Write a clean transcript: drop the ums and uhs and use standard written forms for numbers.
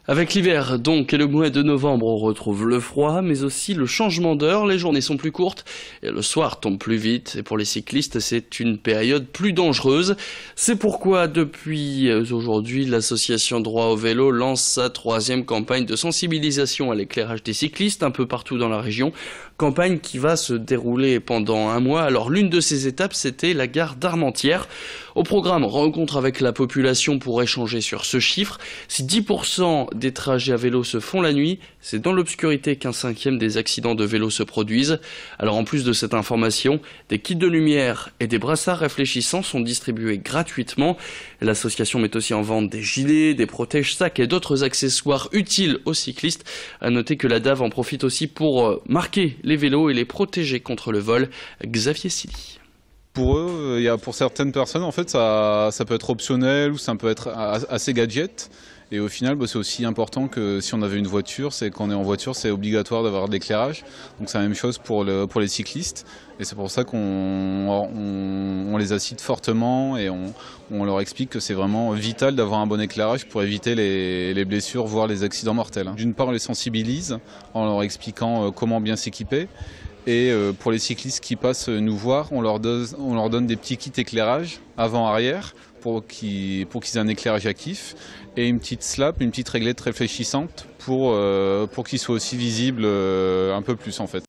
Avec l'hiver donc et le mois de novembre, on retrouve le froid, mais aussi le changement d'heure. Les journées sont plus courtes et le soir tombe plus vite. Et pour les cyclistes, c'est une période plus dangereuse. C'est pourquoi depuis aujourd'hui, l'association Droit au vélo lance sa 3e campagne de sensibilisation à l'éclairage des cyclistes un peu partout dans la région. Campagne qui va se dérouler pendant un mois. Alors l'une de ces étapes, c'était la gare d'Armentières. Au programme, rencontre avec la population pour échanger sur ce chiffre. Si 10% des trajets à vélo se font la nuit, c'est dans l'obscurité qu'un 5e des accidents de vélo se produisent. Alors en plus de cette information, des kits de lumière et des brassards réfléchissants sont distribués gratuitement. L'association met aussi en vente des gilets, des protège-sacs et d'autres accessoires utiles aux cyclistes. À noter que la DAV en profite aussi pour marquer les vélos et les protéger contre le vol. Xavier Silly. Pour eux, pour certaines personnes, en fait, ça peut être optionnel ou ça peut être assez gadget. Et au final, c'est aussi important que si on avait une voiture, c'est qu'on est en voiture, c'est obligatoire d'avoir de l'éclairage. Donc c'est la même chose pour les cyclistes. Et c'est pour ça qu'on les incite fortement et on leur explique que c'est vraiment vital d'avoir un bon éclairage pour éviter les blessures, voire les accidents mortels. D'une part, on les sensibilise en leur expliquant comment bien s'équiper. Et pour les cyclistes qui passent nous voir, on leur donne des petits kits éclairage avant-arrière pour qu'ils aient un éclairage actif et une petite réglette réfléchissante pour qu'ils soient aussi visibles un peu plus en fait.